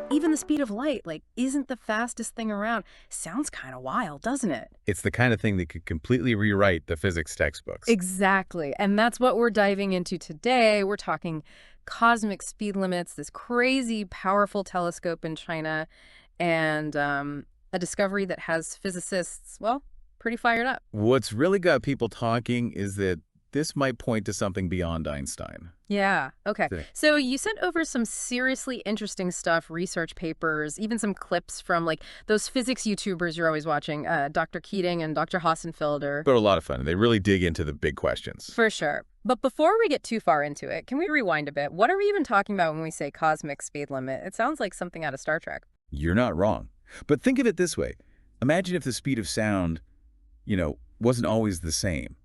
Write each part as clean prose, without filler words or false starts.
Even the speed of light, like, isn't the fastest thing around. Sounds kind of wild, doesn't it? It's the kind of thing that could completely rewrite the physics textbooks. Exactly. And that's what we're diving into today. We're talking cosmic speed limits, this crazy, powerful telescope in China, and a discovery that has physicists, well, pretty fired up. What's really got people talking is that this might point to something beyond Einstein. Yeah. Okay. The- So you sent over some seriously interesting stuff, research papers, even some clips from like those physics YouTubers you're always watching, Dr. Keating and Dr. Hassenfelder. But a lot of fun. They really dig into the big questions. For sure. But before we get too far into it, can we rewind a bit? What are we even talking about when we say cosmic speed limit? It sounds like something out of Star Trek. You're not wrong. But think of it this way. Imagine if the speed of sound, wasn't always the same.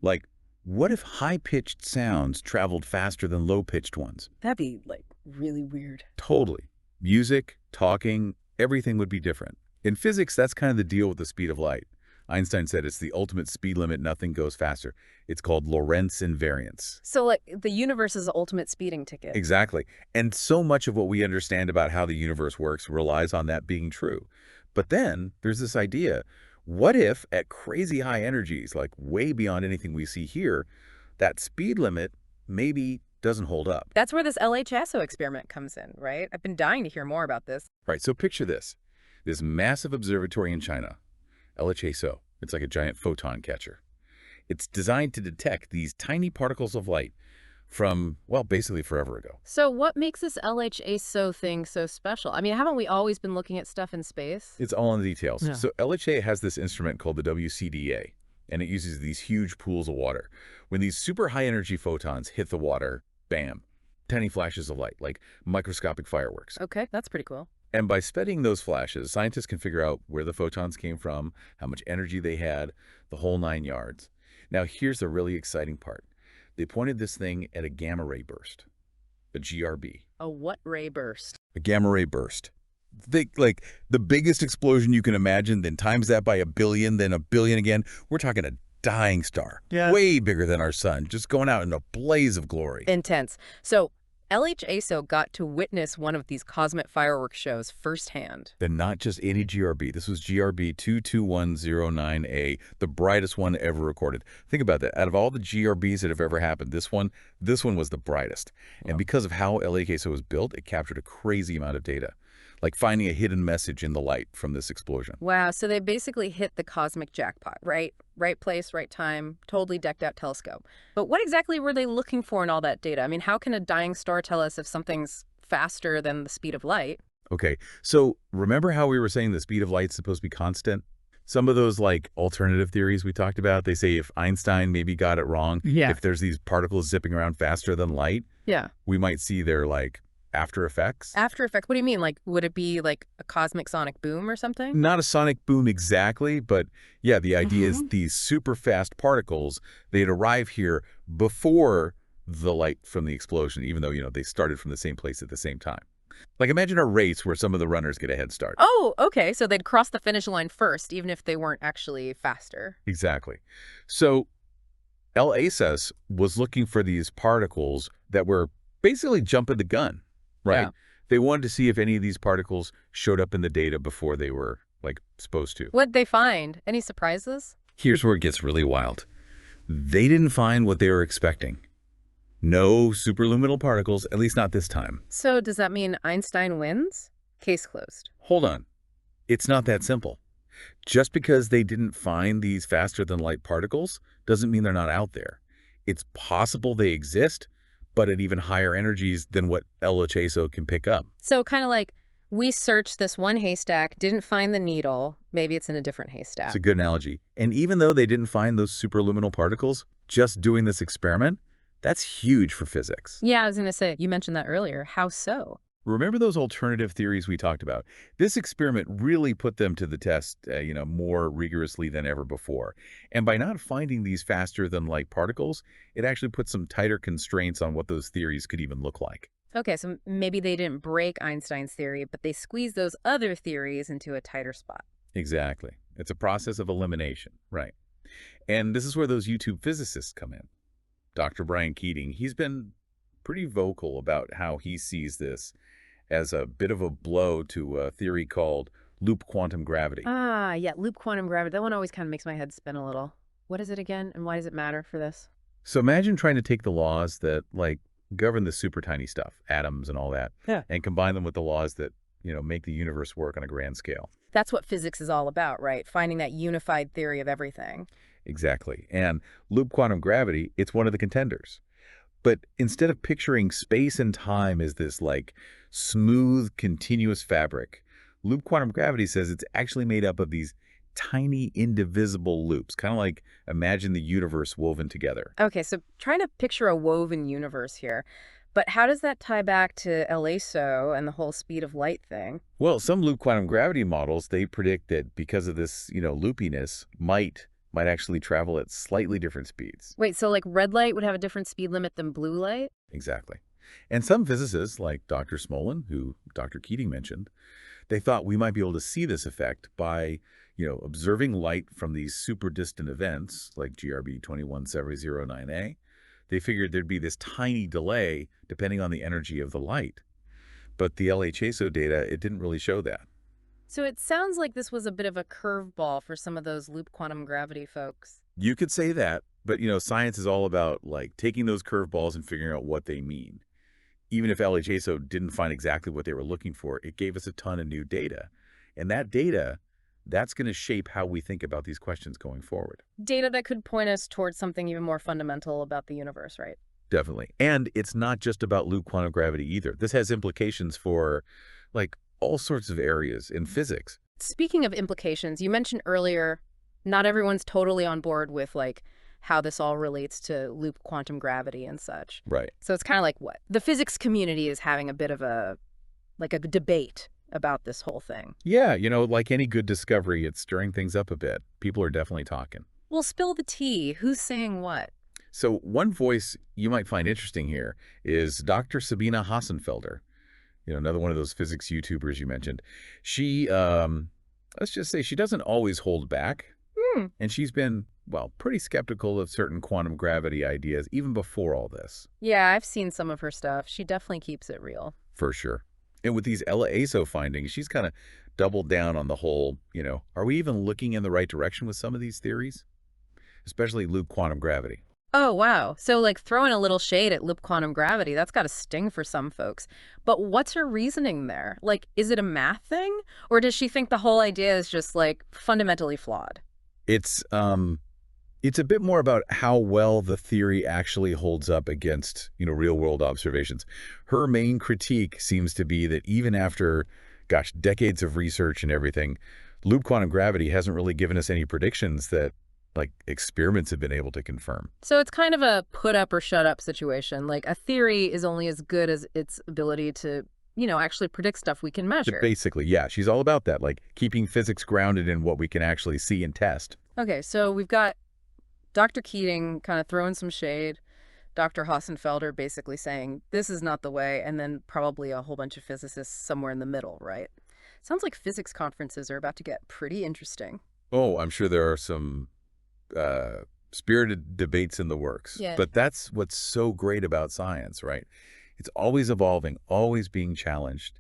Like, what if high-pitched sounds traveled faster than low-pitched ones? That'd be like really weird. Totally. Music, talking, everything would be different. In physics, that's kind of the deal with the speed of light. Einstein said it's the ultimate speed limit, nothing goes faster. It's called Lorentz Invariance. So like the universe's ultimate speeding ticket. Exactly. And so much of what we understand about how the universe works relies on that being true. But then there's this idea, what if at crazy high energies, like way beyond anything we see here, that speed limit maybe doesn't hold up? That's where this LHAASO experiment comes in, right? I've been dying to hear more about this. Right, so picture this massive observatory in China, LHAASO. It's like a giant photon catcher. It's designed to detect these tiny particles of light from, well, basically forever ago. So what makes this LHAASO thing so special? I mean, haven't we always been looking at stuff in space? It's all in the details. Yeah. So LHA has this instrument called the WCDA, and it uses these huge pools of water. When these super high energy photons hit the water, bam, tiny flashes of light, like microscopic fireworks. Okay, that's pretty cool. And by studying those flashes, scientists can figure out where the photons came from, how much energy they had, the whole 9 yards. Now, here's the really exciting part. They pointed this thing at a gamma ray burst, a GRB. A what ray burst? A gamma ray burst. Think like the biggest explosion you can imagine, then times that by a billion, then a billion again. We're talking a dying star. Yeah. Way bigger than our sun, just going out in a blaze of glory. Intense. So LHAASO got to witness one of these cosmic fireworks shows firsthand. Then not just any GRB. This was GRB 22109A, the brightest one ever recorded. Think about that. Out of all the GRBs that have ever happened, this one was the brightest. Wow. And because of how LHAASO was built, it captured a crazy amount of data, like finding a hidden message in the light from this explosion. Wow, so they basically hit the cosmic jackpot, right? Right place, right time, totally decked out telescope. But what exactly were they looking for in all that data? I mean, how can a dying star tell us if something's faster than the speed of light? Okay, so remember how we were saying the speed of light's supposed to be constant? Some of those like alternative theories we talked about, they say if Einstein maybe got it wrong, if there's these particles zipping around faster than light, we might see their like after effects. After effects? What do you mean? Like, would it be like a cosmic sonic boom or something? Not a sonic boom exactly, but yeah, the idea is these super fast particles, they'd arrive here before the light from the explosion, even though, they started from the same place at the same time. Like imagine a race where some of the runners get a head start. Oh, okay. So they'd cross the finish line first, even if they weren't actually faster. Exactly. So LHAASO was looking for these particles that were basically jumping the gun. Right. Yeah. They wanted to see if any of these particles showed up in the data before they were, like, supposed to. What'd they find? Any surprises? Here's where it gets really wild. They didn't find what they were expecting. No superluminal particles, at least not this time. So does that mean Einstein wins? Case closed. Hold on. It's not that simple. Just because they didn't find these faster-than-light particles doesn't mean they're not out there. It's possible they exist, but at even higher energies than what LHAASO can pick up. So kind of like we searched this one haystack, didn't find the needle, maybe it's in a different haystack. It's a good analogy. And even though they didn't find those superluminal particles, just doing this experiment, that's huge for physics. Yeah, I was going to say, you mentioned that earlier. How so? Remember those alternative theories we talked about? This experiment really put them to the test, more rigorously than ever before. And by not finding these faster-than-light particles, it actually put some tighter constraints on what those theories could even look like. Okay, so maybe they didn't break Einstein's theory, but they squeezed those other theories into a tighter spot. Exactly. It's a process of elimination, right? And this is where those YouTube physicists come in. Dr. Brian Keating, he's been pretty vocal about how he sees this as a bit of a blow to a theory called loop quantum gravity. Ah, yeah, loop quantum gravity. That one always kind of makes my head spin a little. What is it again, and why does it matter for this? So imagine trying to take the laws that, like, govern the super tiny stuff, atoms and all that, Yeah. and combine them with the laws that, make the universe work on a grand scale. That's what physics is all about, right? Finding that unified theory of everything. Exactly. And loop quantum gravity, it's one of the contenders. But instead of picturing space and time as this, like, smooth, continuous fabric, loop quantum gravity says it's actually made up of these tiny, indivisible loops, kind of like imagine the universe woven together. Okay, so trying to picture a woven universe here. But how does that tie back to LHAASO and the whole speed of light thing? Well, some loop quantum gravity models, they predict that because of this, loopiness, might actually travel at slightly different speeds. Wait, so like red light would have a different speed limit than blue light? Exactly. And some physicists, like Dr. Smolin, who Dr. Keating mentioned, they thought we might be able to see this effect by, observing light from these super distant events, like GRB 21709A. They figured there'd be this tiny delay depending on the energy of the light. But the LHAASO data, it didn't really show that. So it sounds like this was a bit of a curveball for some of those loop quantum gravity folks. You could say that, but science is all about like taking those curveballs and figuring out what they mean. Even if LHAASO didn't find exactly what they were looking for, it gave us a ton of new data. And that data, that's going to shape how we think about these questions going forward. Data that could point us towards something even more fundamental about the universe, right? Definitely. And it's not just about loop quantum gravity either. This has implications for like all sorts of areas in physics. Speaking of implications, you mentioned earlier not everyone's totally on board with like how this all relates to loop quantum gravity and such. Right. So it's kind of like what? The physics community is having a bit of a debate about this whole thing. Yeah, like any good discovery, it's stirring things up a bit. People are definitely talking. Well, spill the tea. Who's saying what? So one voice you might find interesting here is Dr. Sabina Hassenfelder, another one of those physics YouTubers you mentioned. She, let's just say she doesn't always hold back. And she's been, well, pretty skeptical of certain quantum gravity ideas even before all this. Yeah, I've seen some of her stuff. She definitely keeps it real. For sure. And with these LHAASO findings, she's kind of doubled down on the whole, are we even looking in the right direction with some of these theories? Especially loop quantum gravity. Oh, wow. So like throwing a little shade at loop quantum gravity, that's got to sting for some folks. But what's her reasoning there? Like, is it a math thing? Or does she think the whole idea is just like fundamentally flawed? It's a bit more about how well the theory actually holds up against, real-world observations. Her main critique seems to be that even after, gosh, decades of research and everything, loop quantum gravity hasn't really given us any predictions that, like, experiments have been able to confirm. So it's kind of a put up or shut up situation. Like a theory is only as good as its ability to, actually predict stuff we can measure. Basically, yeah, she's all about that, like keeping physics grounded in what we can actually see and test. Okay, so we've got Dr. Keating kind of throwing some shade, Dr. Hassenfelder basically saying this is not the way, and then probably a whole bunch of physicists somewhere in the middle, right? Sounds like physics conferences are about to get pretty interesting. Oh, I'm sure there are some spirited debates in the works. Yeah. But that's what's so great about science, right? It's always evolving, always being challenged.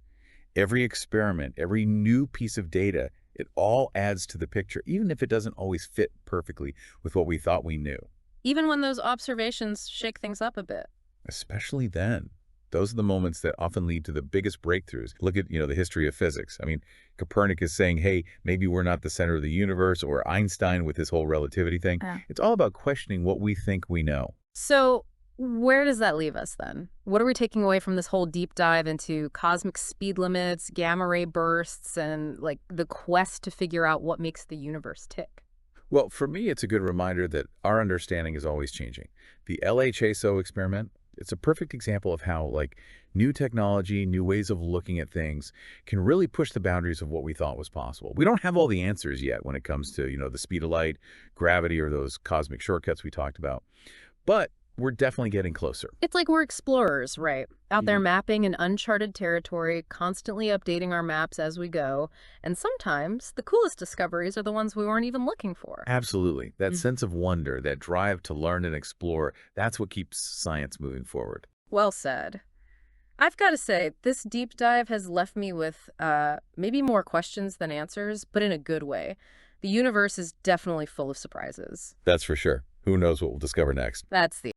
Every experiment, every new piece of data, it all adds to the picture, even if it doesn't always fit perfectly with what we thought we knew. Even when those observations shake things up a bit. Especially then. Those are the moments that often lead to the biggest breakthroughs. Look at, the history of physics. I mean, Copernicus saying, hey, maybe we're not the center of the universe, or Einstein with his whole relativity thing. It's all about questioning what we think we know. So where does that leave us then? What are we taking away from this whole deep dive into cosmic speed limits, gamma ray bursts, and like the quest to figure out what makes the universe tick? Well, for me, it's a good reminder that our understanding is always changing. The LHAASO experiment, it's a perfect example of how, like, new technology, new ways of looking at things can really push the boundaries of what we thought was possible. We don't have all the answers yet when it comes to, the speed of light, gravity, or those cosmic shortcuts we talked about. But we're definitely getting closer. It's like we're explorers, right? Out there mapping an uncharted territory, constantly updating our maps as we go. And sometimes the coolest discoveries are the ones we weren't even looking for. Absolutely. That sense of wonder, that drive to learn and explore, that's what keeps science moving forward. Well said. I've got to say, this deep dive has left me with maybe more questions than answers, but in a good way. The universe is definitely full of surprises. That's for sure. Who knows what we'll discover next? That's the